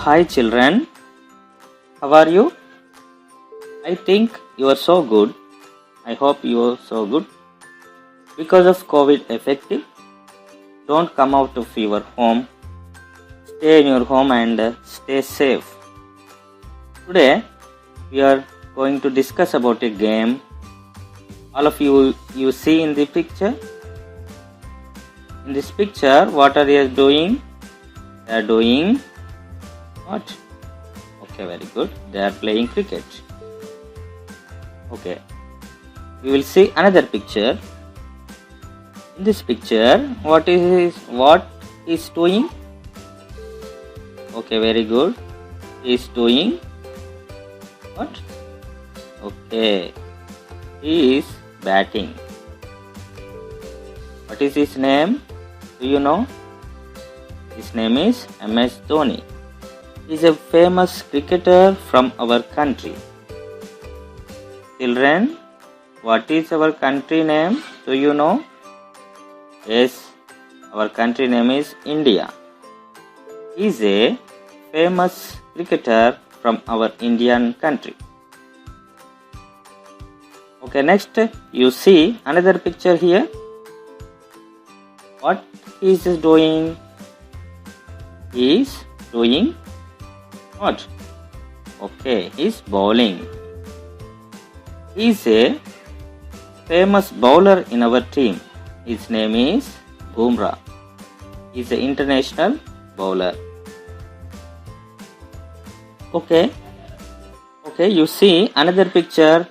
Hi children, how are you? I think you are so good. I hope you are so good. Because of COVID effective, don't come out of your home. Stay in your home and stay safe. Today we are going to discuss about a game. All of you see in the picture. In this picture, what are they doing? They are doing what? Okay, very good. They are playing cricket. Okay. We will see another picture. In this picture, what is doing? Okay, very good. He is doing what? Okay. He is batting. What is his name? Do you know? His name is MS Dhoni. He is a famous cricketer from our country. Children, what is our country name? Do you know? Yes, our country name is India. He is a famous cricketer from our Indian country. Okay, next you see another picture here. What he is doing? He is doing what? Okay, he is bowling. He is a famous bowler in our team. His name is Bumrah. He is an international bowler. Okay, you see another picture.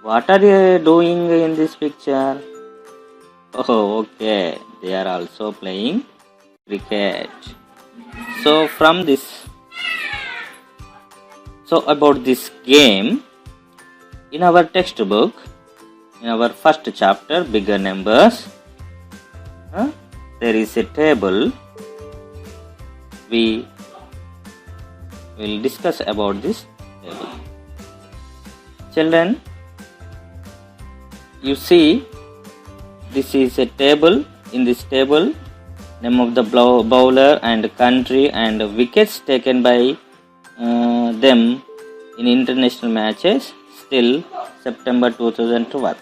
What are they doing in this picture? Oh, okay, they are also playing cricket. So about this game, in our textbook, in our first chapter, Bigger Numbers, there is a table. We will discuss about this table. Children, you see, this is a table. In this table, name of the bowler and country and wickets taken by them in international matches till September 2012.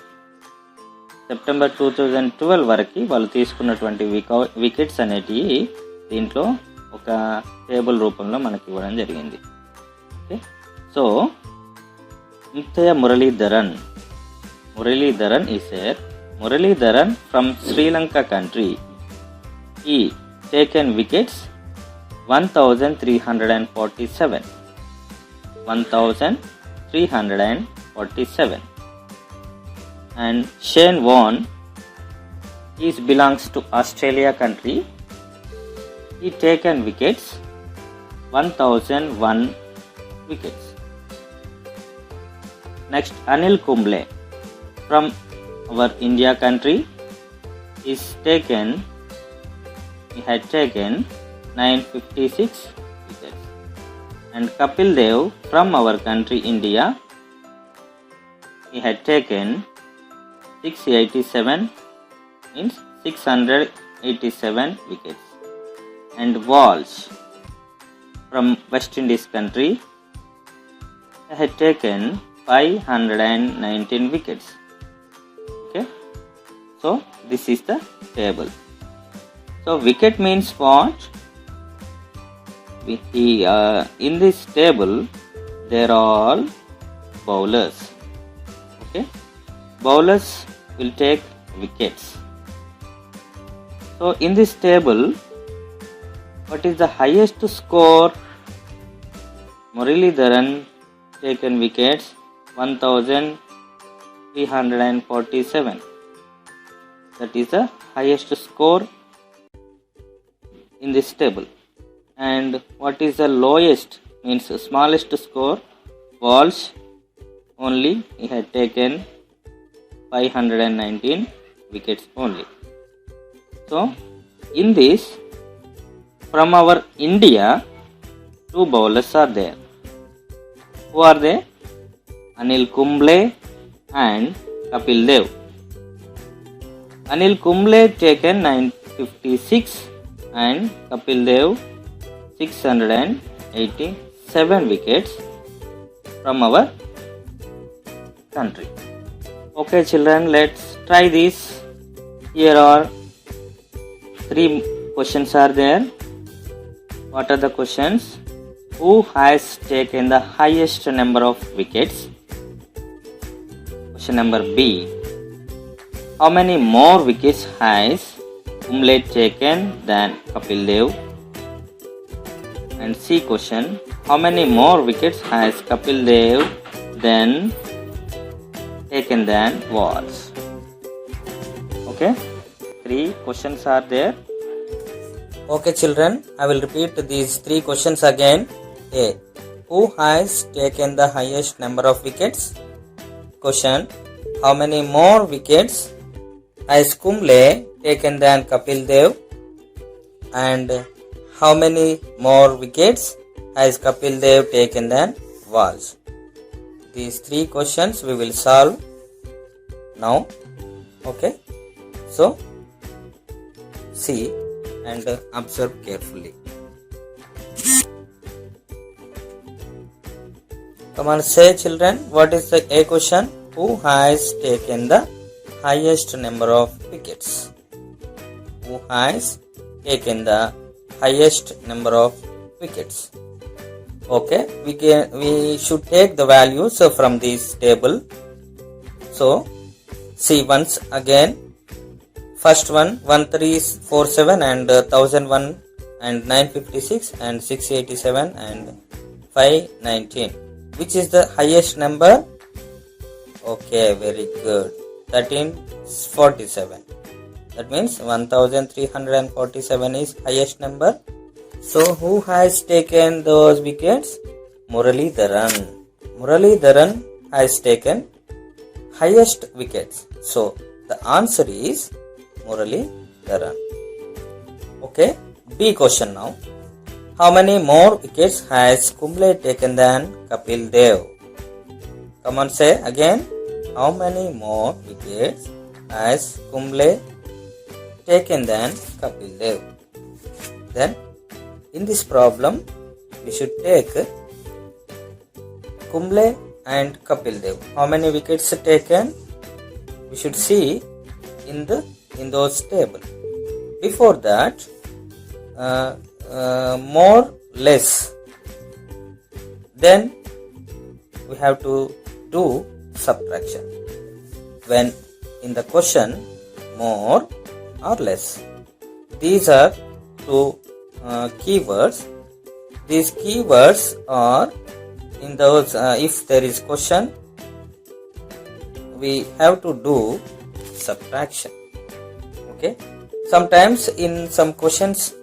September 2012 వరకు వాళ్ళు తీసుకున్నటువంటి wickets అనేటివి దీంట్లో ఒక table రూపంలో మనకి ఇవ్వడం జరిగింది. Okay, so Muttiah Muralidharan is Muralidharan from Sri Lanka country. He taken wickets 1347. And Shane Warne, he belongs to Australia country. He taken wickets 1001 wickets. Next, Anil Kumble from our India country he had taken 956 wickets. And Kapil Dev from our country India, he had taken 687 wickets. And Walsh from West Indies country, he had taken 519 wickets. Okay, so this is the table. So wicket means what? In this table there are all bowlers. Okay, bowlers will take wickets. So in this table, what is the highest score? Muralidharan taken wickets 1347. That is the highest score in this table. And what is the lowest means smallest score? Walsh only, he had taken 519 wickets only. So in this, from our India, 2 bowlers are there. Who are they? Anil Kumble and Kapil Dev. Anil Kumble taken 956 and Kapil Dev 687 wickets from our country. Okay children, let's try this. Here are 3 questions are there. What are the questions? Who has taken the highest number of wickets? Question number B. How many more wickets has Kumble taken than Kapil Dev? And C question. How many more wickets has Kapil Dev taken than Walsh? Okay. 3 questions are there. Okay children, I will repeat these 3 questions again. A. Who has taken the highest number of wickets? Question. How many more wickets has Kumble taken than Kapil Dev? And how many more wickets has Kapil Dev taken than Walsh? These 3 questions we will solve now. Okay. So see and observe carefully. Come on, say children, what is the A question? Who has taken the highest number of wickets? Who has taken the highest number of wickets? Okay, we should take the values from this table. So see once again. First one 1347 and 1001 and 956 and 687 and 519. Which is the highest number? Okay, very good. 1347. That means 1347 is highest number. So who has taken those wickets? Muralidharan. Muralidharan has taken highest wickets. So the answer is Muralidharan. Okay, B question now. How many more wickets has Kumble taken than Kapil Dev? Come on, say again. How many more wickets has Kumble taken than Kapil Dev? Then in this problem we should take Kumble and Kapil Dev. How many wickets taken? We should see in those table. Before that, more less. Then we have to do subtraction. When in the question more or less. These are 2 keywords. These keywords are in those. If there is question, we have to do subtraction. Okay. Sometimes in some questions,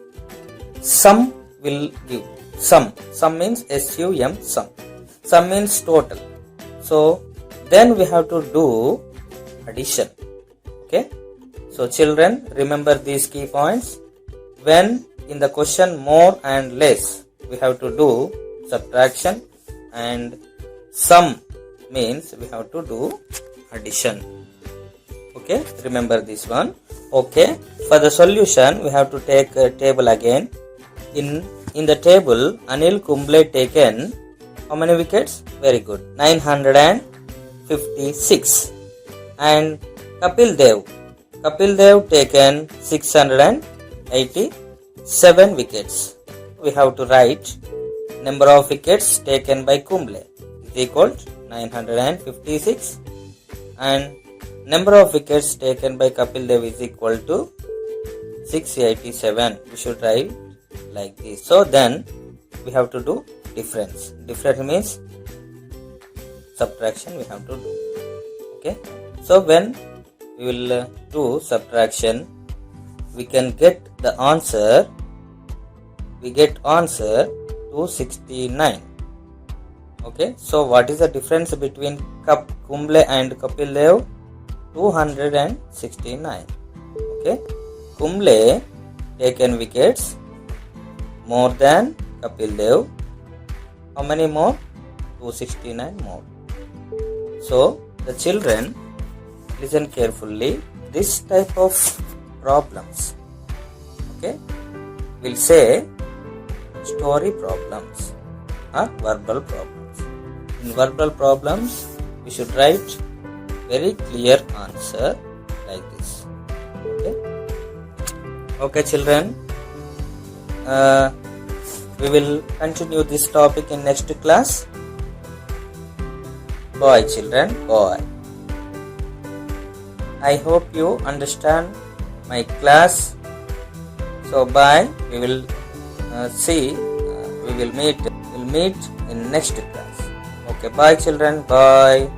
sum will give. Sum means SUM, sum. Sum means total. So then we have to do addition. Okay. So children, remember these key points. When in the question more and less, we have to do subtraction, and sum means we have to do addition. Okay, remember this one. Okay, for the solution we have to take a table again. In the table, Anil Kumble taken how many wickets? Very good, 956. And Kapil Dev taken 687 wickets. We have to write number of wickets taken by Kumble is equal to 956, and number of wickets taken by Kapil Dev is equal to 687. We should write like this. So then we have to do difference. Difference means subtraction we have to do. Okay. So when we will do subtraction, we can get the answer we get answer 269. Okay, so what is the difference between Kumble and Kapil Dev? 269. Okay, Kumble taken wickets more than Kapil Dev. How many more? 269 more. So the children listen carefully. This type of problems, okay, we'll say story problems or verbal problems. In verbal problems, we should write very clear answer like this. Okay, children. We will continue this topic in next class. Bye, children. Bye. I hope you understand my class. So bye. We will we'll meet in next class. Okay, bye, children. Bye.